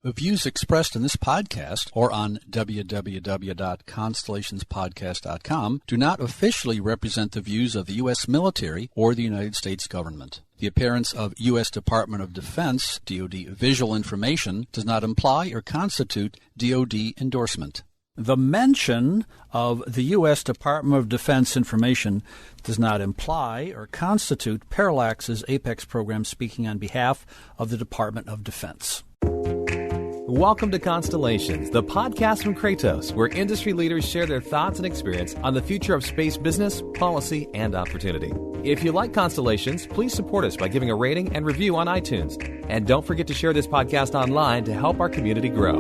The views expressed in this podcast or on www.constellationspodcast.com do not officially represent the views of the U.S. military or the United States government. The appearance of U.S. Department of Defense, DoD, visual information does not imply or constitute DoD endorsement. The mention of the U.S. Department of Defense information does not imply or constitute Parallax's Apex program speaking on behalf of the Department of Defense. Welcome to Constellations, the podcast from Kratos, where industry leaders share their thoughts and experience on the future of space business, policy, and opportunity. If you like Constellations, please support us by giving a rating and review on iTunes. And don't forget to share this podcast online to help our community grow.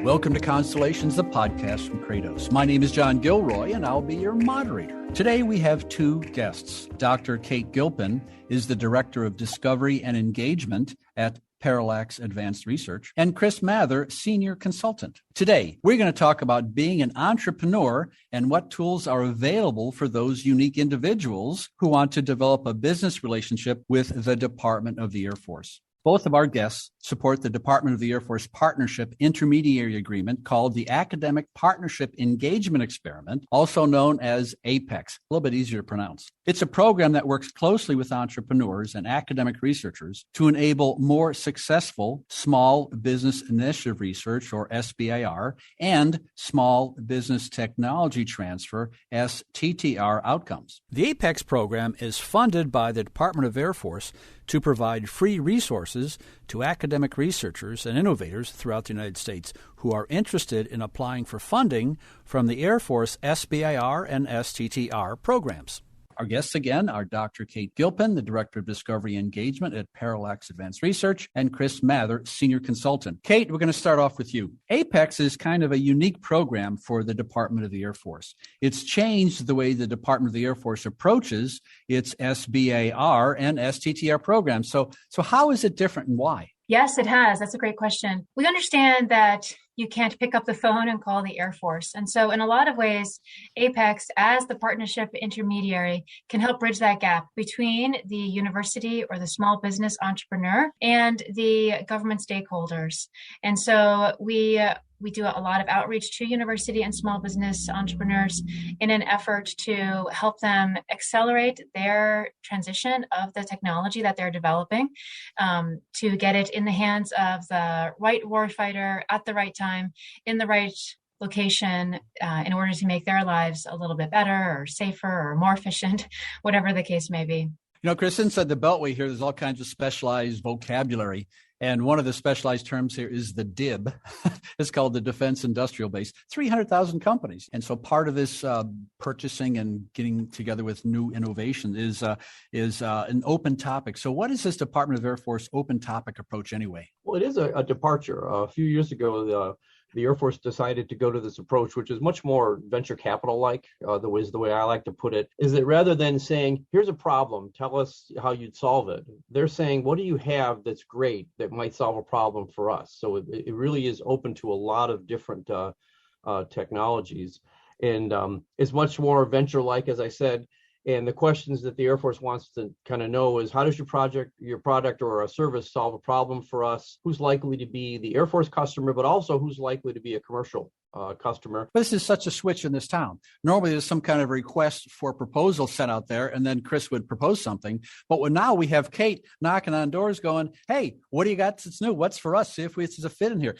Welcome to Constellations, the podcast from Kratos. My name is John Gilroy, and I'll be your moderator. Today we have two guests. Dr. Kate Gilpin is the Director of Discovery and Engagement at Parallax Advanced Research, and Chris Mather, Senior Consultant. Today, we're going to talk about being an entrepreneur and what tools are available for those unique individuals who want to develop a business relationship with the Department of the Air Force. Both of our guests support the Department of the Air Force Partnership Intermediary Agreement called the Academic Partnership Engagement Experiment, also known as APEX, a little bit easier to pronounce. It's a program that works closely with entrepreneurs and academic researchers to enable more successful small business initiative research, or SBIR, and small business technology transfer, STTR, outcomes. The APEX program is funded by the Department of Air Force to provide free resources to academic researchers and innovators throughout the United States who are interested in applying for funding from the Air Force SBIR and STTR programs. Our guests again are Dr. Kate Gilpin, the Director of Discovery Engagement at Parallax Advanced Research, and Chris Mather, Senior Consultant. Kate, we're going to start off with you. APEX is kind of a unique program for the Department of the Air Force. It's changed the way the Department of the Air Force approaches its SBIR and STTR programs. So how is it different and why? Yes, it has. That's a great question. We understand that you can't pick up the phone and call the Air Force. And so in a lot of ways, APEX, as the partnership intermediary, can help bridge that gap between the university or the small business entrepreneur and the government stakeholders. And so we do a lot of outreach to university and small business entrepreneurs in an effort to help them accelerate their transition of the technology that they're developing, to get it in the hands of the right warfighter at the right time, in the right location, in order to make their lives a little bit better or safer or more efficient, whatever the case may be. You know, Chris, inside the Beltway here, there's all kinds of specialized vocabulary. And one of the specialized terms here is the DIB. It's called the Defense Industrial Base. 300,000 companies. And so part of this purchasing and getting together with new innovation is an open topic. So what is this Department of Air Force open topic approach anyway? Well, it is a departure. A few years ago, the Air Force decided to go to this approach, which is much more venture capital-like, the way I like to put it, is that rather than saying, here's a problem, tell us how you'd solve it, they're saying, what do you have that's great that might solve a problem for us? So it really is open to a lot of different technologies. And it's much more venture-like, as I said. And the questions that the Air Force wants to kind of know is, how does your product or a service solve a problem for us? Who's likely to be the Air Force customer, but also who's likely to be a commercial customer? This is such a switch in this town. Normally there's some kind of request for proposal set out there, and then Chris would propose something. But now we have Kate knocking on doors going, hey, what do you got that's new? What's for us? See if it's a fit in here.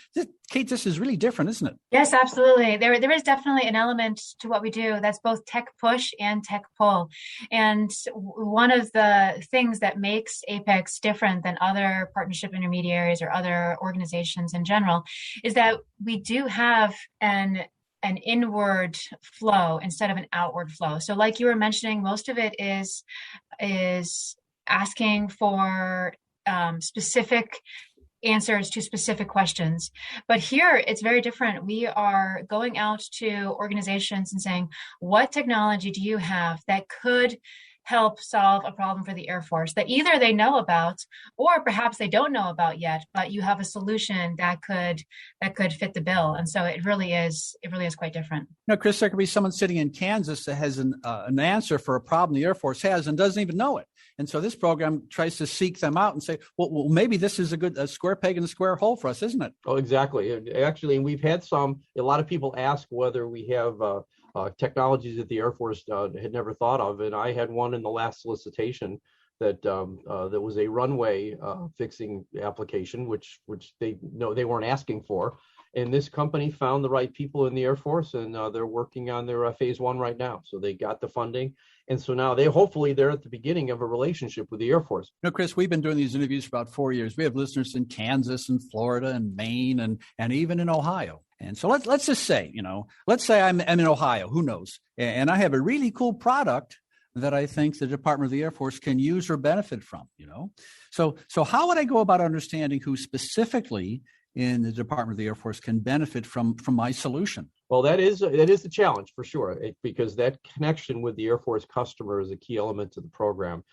Kate, this is really different, isn't it? Yes, absolutely. There is definitely an element to what we do that's both tech push and tech pull. And one of the things that makes APEX different than other partnership intermediaries or other organizations in general is that we do have an inward flow instead of an outward flow. So like you were mentioning, most of it is asking for specific answers to specific questions. But here it's very different. We are going out to organizations and saying, what technology do you have that could help solve a problem for the Air Force that either they know about or perhaps they don't know about yet, but you have a solution that could fit the bill. And so it really is quite different. Now, Chris, there could be someone sitting in Kansas that has an answer for a problem the Air Force has and doesn't even know it. And so this program tries to seek them out and say, well maybe this is a square peg in a square hole for us, isn't it? Oh, exactly. Actually, we've had a lot of people ask whether we have technologies that the Air Force had never thought of. And I had one in the last solicitation that was a runway fixing application, which they weren't asking for. And this company found the right people in the Air Force, and they're working on their phase one right now. So they got the funding. And so now they're at the beginning of a relationship with the Air Force. Chris, we've been doing these interviews for about 4 years. We have listeners in Kansas and Florida and Maine and even in Ohio. And so let's just say, let's say I'm in Ohio, who knows? And I have a really cool product that I think the Department of the Air Force can use or benefit from, So how would I go about understanding who specifically in the Department of the Air Force can benefit from my solution? Well, that is the challenge for sure, because that connection with the Air Force customer is a key element to the program.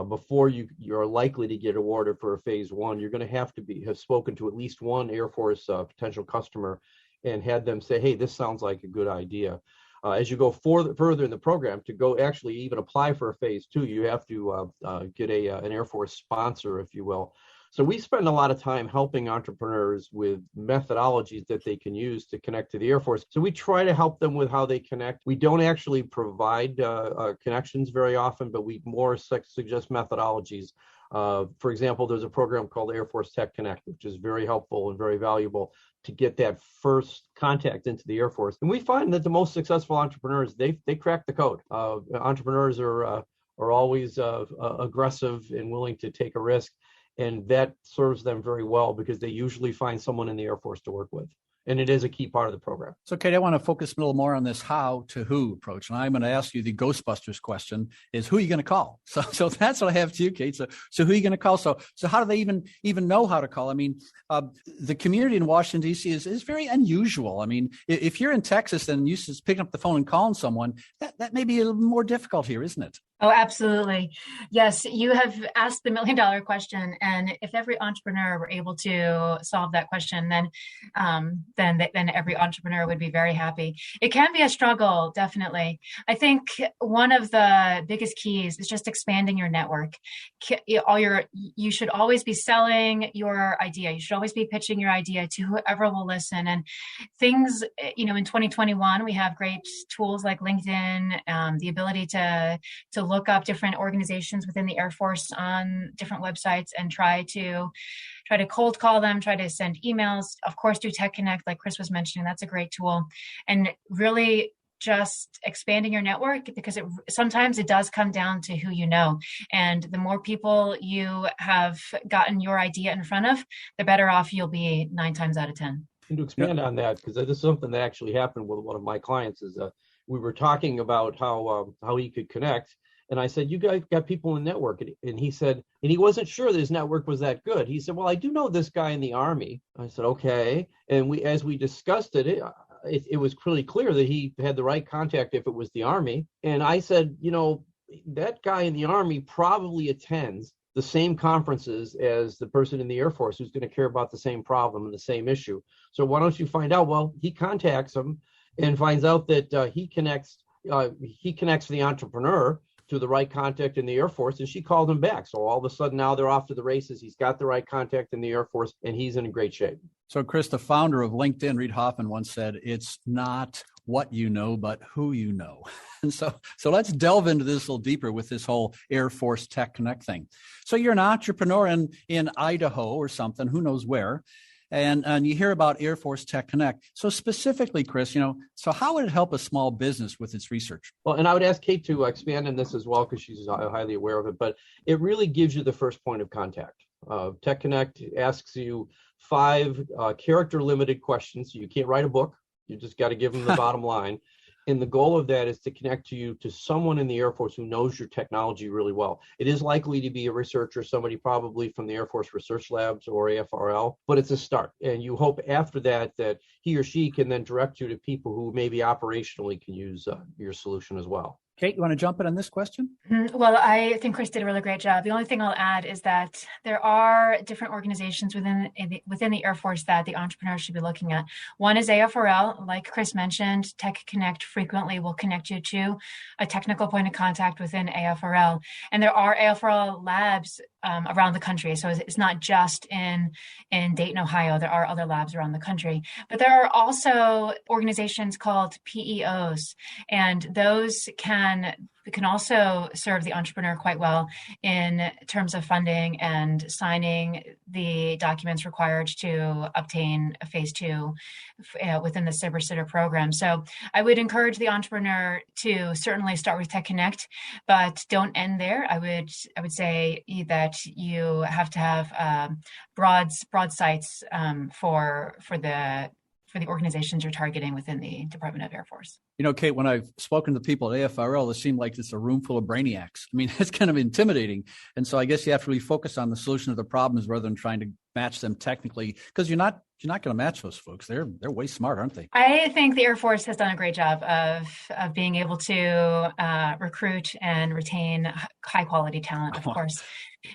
Before you're likely to get awarded for a phase one, you're going to have spoken to at least one Air Force potential customer and had them say, hey, this sounds like a good idea. As you go further in the program, to go actually even apply for a phase two, you have to get an Air Force sponsor, if you will. So we spend a lot of time helping entrepreneurs with methodologies that they can use to connect to the Air Force. So we try to help them with how they connect. We don't actually provide connections very often, but we more suggest methodologies. For example, there's a program called Air Force Tech Connect, which is very helpful and very valuable to get that first contact into the Air Force. And we find that the most successful entrepreneurs, they crack the code. Entrepreneurs are always aggressive and willing to take a risk. And that serves them very well because they usually find someone in the Air Force to work with. And it is a key part of the program. So, Kate, I want to focus a little more on this how to who approach. And I'm going to ask you the Ghostbusters question is who are you going to call? So that's what I have to you, Kate. So who are you going to call? So how do they even know how to call? I mean, the community in Washington, D.C. is very unusual. I mean, if you're in Texas and used to picking up the phone and calling someone, that may be a little more difficult here, isn't it? Oh, absolutely. Yes, you have asked the $1 million question. And if every entrepreneur were able to solve that question, then every entrepreneur would be very happy. It can be a struggle, definitely. I think one of the biggest keys is just expanding your network. You should always be selling your idea. You should always be pitching your idea to whoever will listen. And things, in 2021, we have great tools like LinkedIn, the ability to look up different organizations within the Air Force on different websites and try to cold call them, try to send emails, of course, do Tech Connect, like Chris was mentioning. That's a great tool. And really just expanding your network, because sometimes it does come down to who you know. And the more people you have gotten your idea in front of, the better off you'll be 9 times out of 10. And to expand on that, because this is something that actually happened with one of my clients, is we were talking about how he could connect. And I said, you guys got people in the network. And he said, and he wasn't sure that his network was that good. He said, well, I do know this guy in the Army. I said, okay. And as we discussed it was pretty clear that he had the right contact if it was the Army. And I said, that guy in the Army probably attends the same conferences as the person in the Air Force who's going to care about the same problem and the same issue. So why don't you find out? Well, he contacts him and finds out that he connects the entrepreneur to the right contact in the Air Force, and she called him back. So all of a sudden now they're off to the races. He's got the right contact in the Air Force, and he's in great shape. So Chris, the founder of LinkedIn, Reid Hoffman, once said, it's not what you know, but who you know. And so let's delve into this a little deeper with this whole Air Force Tech Connect thing. So you're an entrepreneur in Idaho or something, who knows where, and you hear about Air Force Tech Connect. So specifically, Chris, so how would it help a small business with its research? Well, and I would ask Kate to expand on this as well, because she's highly aware of it, but it really gives you the first point of contact. Tech Connect asks you 5 character-limited questions. So you can't write a book. You just got to give them the bottom line. And the goal of that is to connect you to someone in the Air Force who knows your technology really well. It is likely to be a researcher, somebody probably from the Air Force Research Labs or AFRL, but it's a start. And you hope after that he or she can then direct you to people who maybe operationally can use your solution as well. Kate, you want to jump in on this question? Well, I think Chris did a really great job. The only thing I'll add is that there are different organizations within the Air Force that the entrepreneurs should be looking at. One is AFRL. Like Chris mentioned, Tech Connect frequently will connect you to a technical point of contact within AFRL. And there are AFRL labs around the country. So it's not just in Dayton, Ohio. There are other labs around the country. But there are also organizations called PEOs, and those can also serve the entrepreneur quite well in terms of funding and signing the documents required to obtain a phase 2 within the SBIR program. So I would encourage the entrepreneur to certainly start with Tech Connect, but don't end there. I would say that you have to have broad sites for the organizations you're targeting within the Department of Air Force. You know, Kate, when I've spoken to people at AFRL, it seemed like it's a room full of brainiacs. I mean, it's kind of intimidating. And so I guess you have to really focus on the solution of the problems rather than trying to match them technically, because you're not going to match those folks. They're way smart, aren't they? I think the Air Force has done a great job of being able to recruit and retain high quality talent, of course.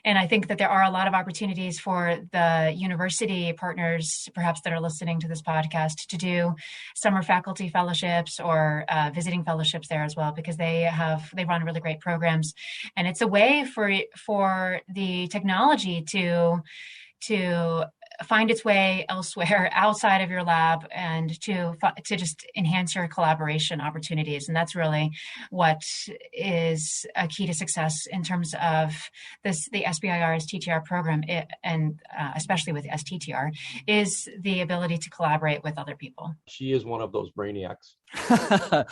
And I think that there are a lot of opportunities for the university partners, perhaps that are listening to this podcast, to do summer faculty fellowships or visiting fellowships there as well, because they run really great programs. And it's a way for the technology to find its way elsewhere outside of your lab and to just enhance your collaboration opportunities. And that's really what is a key to success in terms of the SBIR STTR program, and especially with STTR, is the ability to collaborate with other people. She is one of those brainiacs.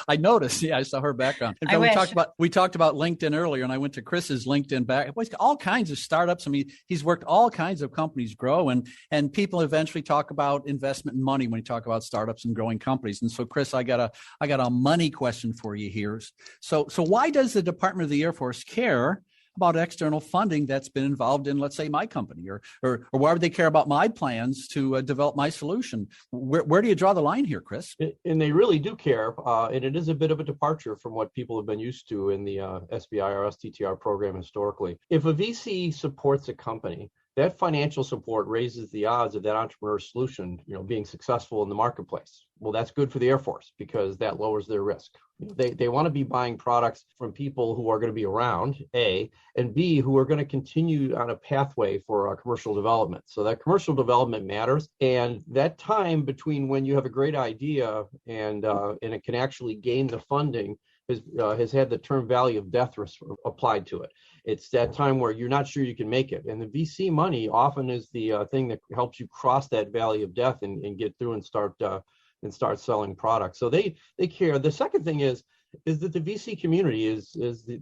I noticed. Yeah, I saw her background. In fact, we talked about LinkedIn earlier, and I went to Chris's LinkedIn back. He's got all kinds of startups. I mean, he's worked all kinds of companies grow, and people eventually talk about investment and money when you talk about startups and growing companies. And so, Chris, I got a money question for you here. So why does the Department of the Air Force care about external funding that's been involved in, let's say, my company, or why would they care about my plans to develop my solution? Where do you draw the line here, Chris? And they really do care, and it is a bit of a departure from what people have been used to in the SBIR STTR program historically. If a VC supports a company, that financial support raises the odds of that entrepreneur solution, being successful in the marketplace. Well, that's good for the Air Force because that lowers their risk. They want to be buying products from people who are going to be around, A, and B, who are going to continue on a pathway for commercial development. So that commercial development matters. And that time between when you have a great idea and it can actually gain the funding has had the term valley of death applied to it. It's that time where you're not sure you can make it. And the VC money often is the thing that helps you cross that valley of death and get through and start selling products. So they care. The second thing is that the VC community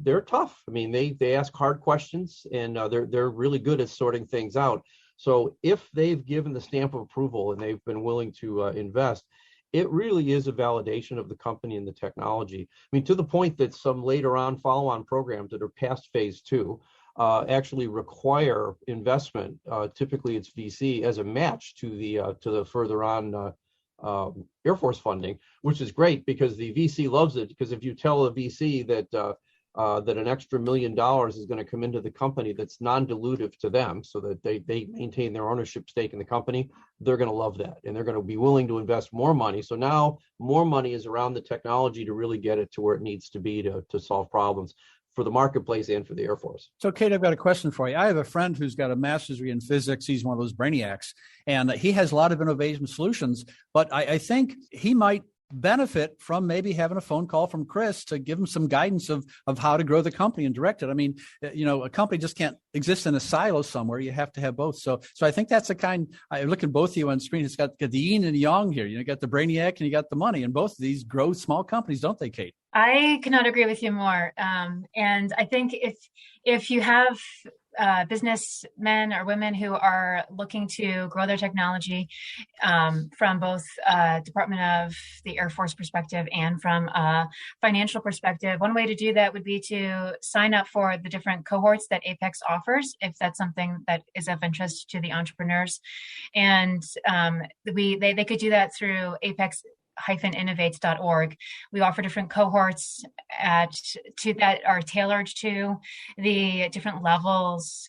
they're tough. I mean, they ask hard questions, and they're really good at sorting things out. So if they've given the stamp of approval and they've been willing to invest, it really is a validation of the company and the technology. I mean, to the point that some later on follow-on programs that are past phase 2 actually require investment. Typically, it's VC as a match to the further on Air Force funding, which is great because the VC loves it. Because if you tell a VC that an extra $1 million is going to come into the company that's non-dilutive to them, so that they maintain their ownership stake in the company, they're going to love that, and they're going to be willing to invest more money. So now more money is around the technology to really get it to where it needs to be to solve problems for the marketplace and for the Air Force. So, Kate, I've got a question for you. I have a friend who's got a master's degree in physics. He's one of those brainiacs, and he has a lot of innovation solutions, but I think he might benefit from maybe having a phone call from Chris to give him some guidance of how to grow the company and direct it. I mean, a company just can't exist in a silo somewhere. You have to have both. So I think that's I look at both of you on screen. It's got the yin and the yang here. You got the brainiac and you got the money, and both of these grow small companies, don't they, Kate? I cannot agree with you more. And I think if you have businessmen or women who are looking to grow their technology from both Department of the Air Force perspective and from a financial perspective, one way to do that would be to sign up for the different cohorts that Apex offers, if that's something that is of interest to the entrepreneurs. And they could do that through Apex SBIR-Innovates.org. We offer different cohorts that are tailored to the different levels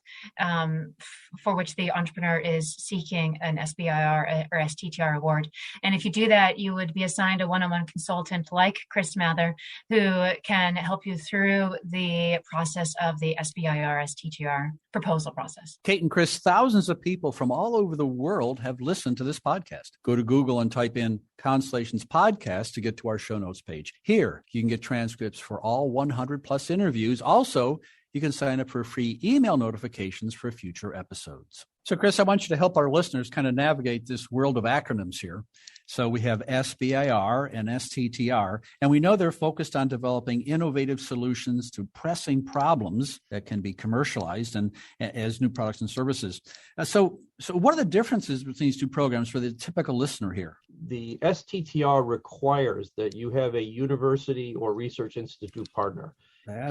for which the entrepreneur is seeking an SBIR or STTR award. And if you do that, you would be assigned a one-on-one consultant like Chris Mather, who can help you through the process of the SBIR STTR proposal process. Kate and Chris, thousands of people from all over the world have listened to this podcast. Go to Google and type in Constellations Podcast to get to our show notes page. Here, you can get transcripts for all 100 plus interviews. Also, you can sign up for free email notifications for future episodes. So, Chris, I want you to help our listeners kind of navigate this world of acronyms here. So we have SBIR and STTR, and we know they're focused on developing innovative solutions to pressing problems that can be commercialized and as new products and services. So what are the differences between these two programs for the typical listener here? The STTR requires that you have a university or research institute partner.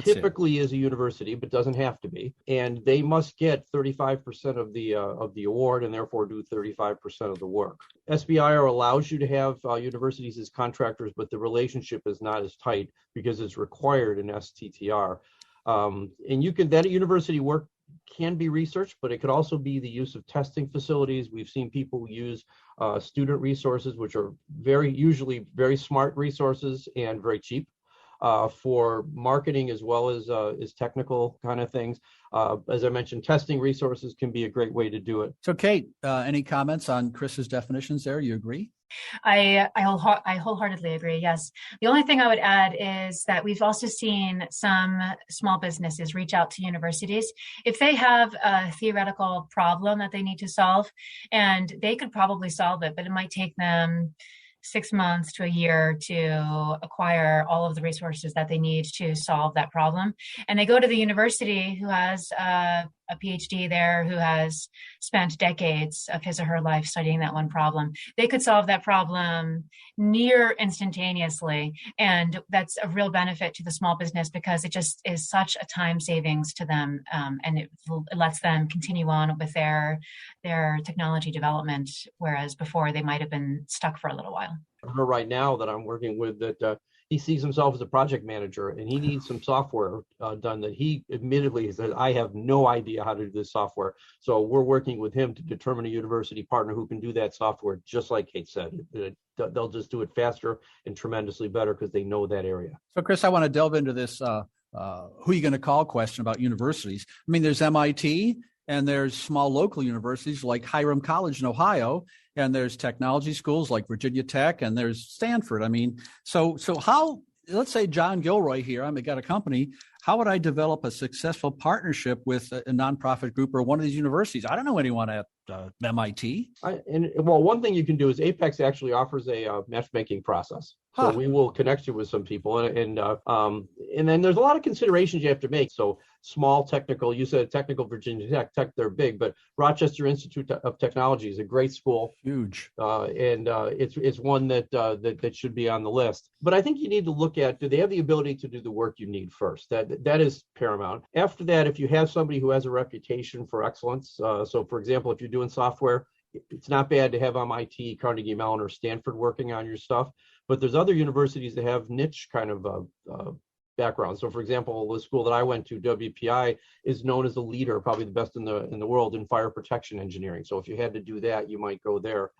Typically is a university, but doesn't have to be. And they must get 35% of the award and therefore do 35% of the work. SBIR allows you to have universities as contractors, but the relationship is not as tight because it's required in STTR. And that university work can be research, but it could also be the use of testing facilities. We've seen people use student resources, which are usually very smart resources and very cheap. For marketing as well as technical kind of things. As I mentioned, testing resources can be a great way to do it. So, Kate, any comments on Chris's definitions there? You agree? I wholeheartedly agree, yes. The only thing I would add is that we've also seen some small businesses reach out to universities if they have a theoretical problem that they need to solve, and they could probably solve it, but it might take them 6 months to a year to acquire all of the resources that they need to solve that problem. And they go to the university who has a PhD there, who has spent decades of his or her life studying that one problem. They could solve that problem near instantaneously. And that's a real benefit to the small business because it just is such a time savings to them. And it lets them continue on with their technology development, whereas before they might have been stuck for a little while. Right now that I'm working with that he sees himself as a project manager and he needs some software done that he admittedly said, I have no idea how to do this software. So we're working with him to determine a university partner who can do that software, just like Kate said. They'll just do it faster and tremendously better because they know that area. So, Chris, I want to delve into this who are you going to call question about universities. I mean, there's MIT and there's small local universities like Hiram College in Ohio, and there's technology schools like Virginia Tech, and there's Stanford. I mean, so how, let's say John Gilroy here, I've got a company, how would I develop a successful partnership with a nonprofit group or one of these universities? I don't know anyone at MIT. One thing you can do is Apex actually offers a matchmaking process. So we will connect you with some people, and then there's a lot of considerations you have to make. So small technical, you said technical Virginia Tech, they're big, but Rochester Institute of Technology is a great school, huge, and it's one that should be on the list. But I think you need to look at, do they have the ability to do the work you need first? That is paramount. After that, if you have somebody who has a reputation for excellence, so for example, if you're doing software, it's not bad to have MIT, Carnegie Mellon, or Stanford working on your stuff, but there's other universities that have niche kind of background. So for example, the school that I went to, WPI, is known as a leader, probably the best in the world in fire protection engineering. So if you had to do that, you might go there.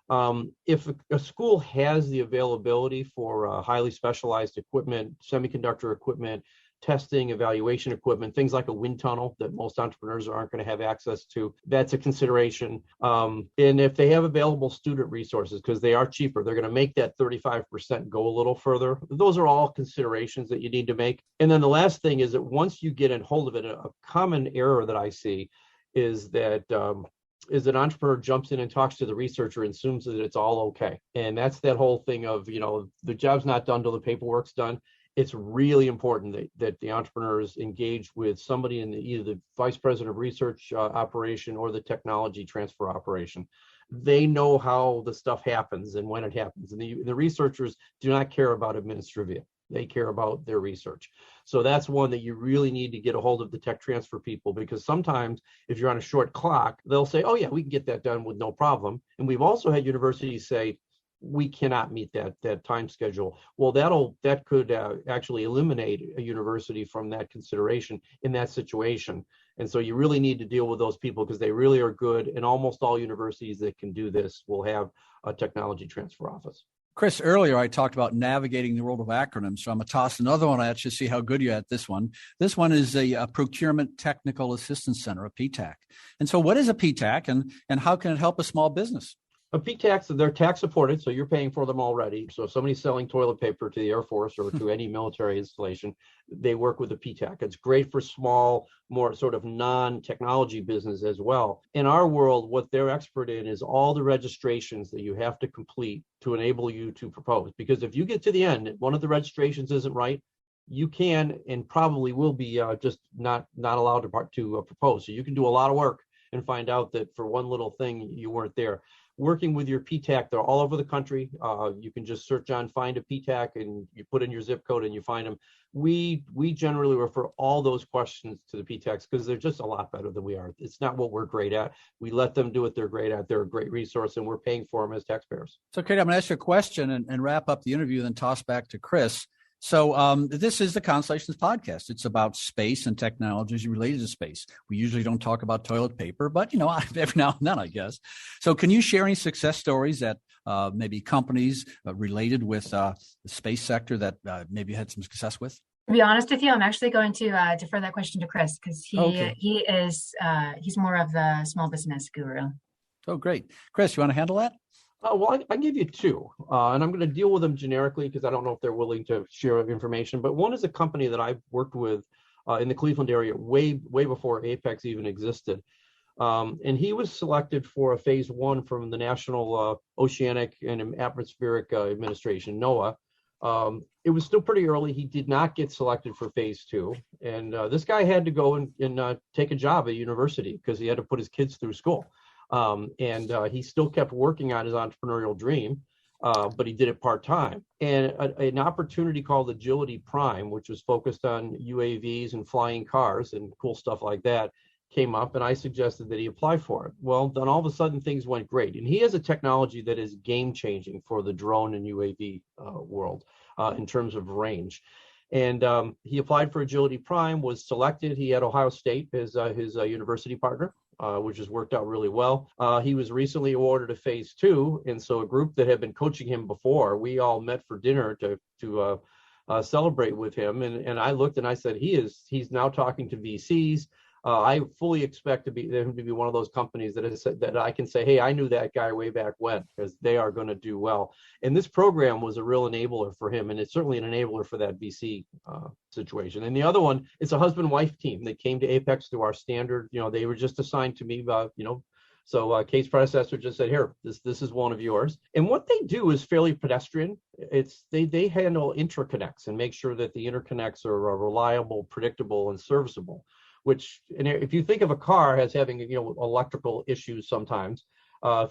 If a school has the availability for highly specialized equipment, semiconductor equipment, testing, evaluation equipment, things like a wind tunnel that most entrepreneurs aren't going to have access to, that's a consideration. And if they have available student resources, because they are cheaper, they're going to make that 35% go a little further. Those are all considerations that you need to make. And then the last thing is that once you get in hold of it, a common error that I see is that an entrepreneur jumps in and talks to the researcher and assumes that it's all okay. And that's that whole thing of, the job's not done till the paperwork's done. It's really important that the entrepreneur is engaged with somebody in either the vice president of research operation or the technology transfer operation. They know how the stuff happens and when it happens. And the researchers do not care about administrivia. They care about their research. So that's one that you really need to get a hold of the tech transfer people, because sometimes if you're on a short clock, they'll say, oh yeah, we can get that done with no problem. And we've also had universities say, we cannot meet that time schedule. Well, that could actually eliminate a university from that consideration in that situation. And so you really need to deal with those people because they really are good. And almost all universities that can do this will have a technology transfer office. Chris, earlier I talked about navigating the world of acronyms, so I'm going to toss another one at you to see how good you're at this one. This one is a Procurement Technical Assistance Center, a PTAC. And so what is a PTAC and how can it help a small business? A PTACs, they're tax supported, so you're paying for them already. So if somebody's selling toilet paper to the Air Force or to any military installation, they work with a PTAC. It's great for small, more sort of non-technology business as well. In our world, what they're expert in is all the registrations that you have to complete to enable you to propose. Because if you get to the end, one of the registrations isn't right, you can and probably will be just not allowed to propose. So you can do a lot of work and find out that for one little thing, you weren't there. Working with your PTAC, they're all over the country. You can just search on find a PTAC and you put in your zip code and you find them. We generally refer all those questions to the PTACs because they're just a lot better than we are. It's not what we're great at. We let them do what they're great at. They're a great resource and we're paying for them as taxpayers. So, Kate, I'm going to ask you a question and wrap up the interview, then toss back to Chris. So this is the Constellations Podcast. It's about space and technologies related to space. We usually don't talk about toilet paper, but, every now and then, I guess. So can you share any success stories that maybe companies related with the space sector that maybe you had some success with? To be honest with you, I'm actually going to defer that question to Chris because he's more of the small business guru. Oh, great. Chris, you want to handle that? Well, I give you two, and I'm going to deal with them generically because I don't know if they're willing to share information. But one is a company that I've worked with in the Cleveland area way before Apex even existed. And he was selected for a phase 1 from the National Oceanic and Atmospheric Administration, NOAA. It was still pretty early. He did not get selected for phase 2. And this guy had to go and take a job at university because he had to put his kids through school. And he still kept working on his entrepreneurial dream, but he did it part-time. And an opportunity called Agility Prime, which was focused on UAVs and flying cars and cool stuff like that, came up, and I suggested that he apply for it. Well, then all of a sudden things went great. And he has a technology that is game-changing for the drone and UAV world in terms of range. And he applied for Agility Prime, was selected. He had Ohio State as his university partner, which has worked out really well. He was recently awarded a phase 2. And so a group that had been coaching him before, we all met for dinner to celebrate with him. And I looked and I said, he's now talking to VCs. I fully expect him to be one of those companies that I can say, hey, I knew that guy way back when, because they are going to do well. And this program was a real enabler for him, and it's certainly an enabler for that VC situation. And the other one, it's a husband-wife team that came to Apex through our standard. They were just assigned to me, So Kate's predecessor just said, here, this is one of yours. And what they do is fairly pedestrian. They handle interconnects and make sure that the interconnects are reliable, predictable, and serviceable. Which, and if you think of a car as having electrical issues sometimes,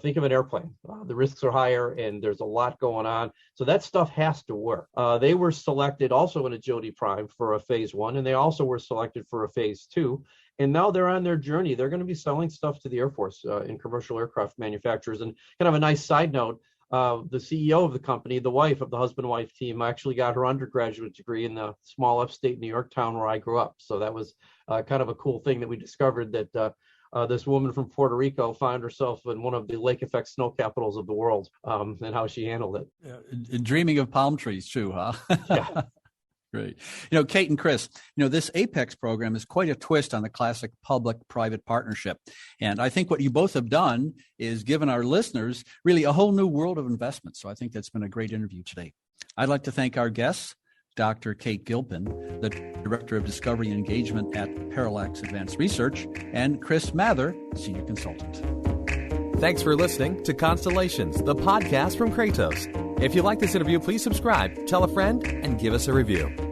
think of an airplane. The risks are higher and there's a lot going on. So that stuff has to work. They were selected also in Agility Prime for a phase 1, and they also were selected for a phase 2. And now they're on their journey. They're going to be selling stuff to the Air Force in commercial aircraft manufacturers. And kind of a nice side note, the CEO of the company, the wife of the husband-wife team, actually got her undergraduate degree in the small upstate New York town where I grew up. So that was kind of a cool thing that we discovered, that this woman from Puerto Rico found herself in one of the lake effect snow capitals of the world, and how she handled it. Dreaming of palm trees too, huh? Yeah. Great. Kate and Chris, this Apex program is quite a twist on the classic public-private partnership. And I think what you both have done is given our listeners really a whole new world of investment. So I think that's been a great interview today. I'd like to thank our guests, Dr. Kate Gilpin, the Director of Discovery and Engagement at Parallax Advanced Research, and Chris Mather, Senior Consultant. Thanks for listening to Constellations, the podcast from Kratos. If you like this interview, please subscribe, tell a friend, and give us a review.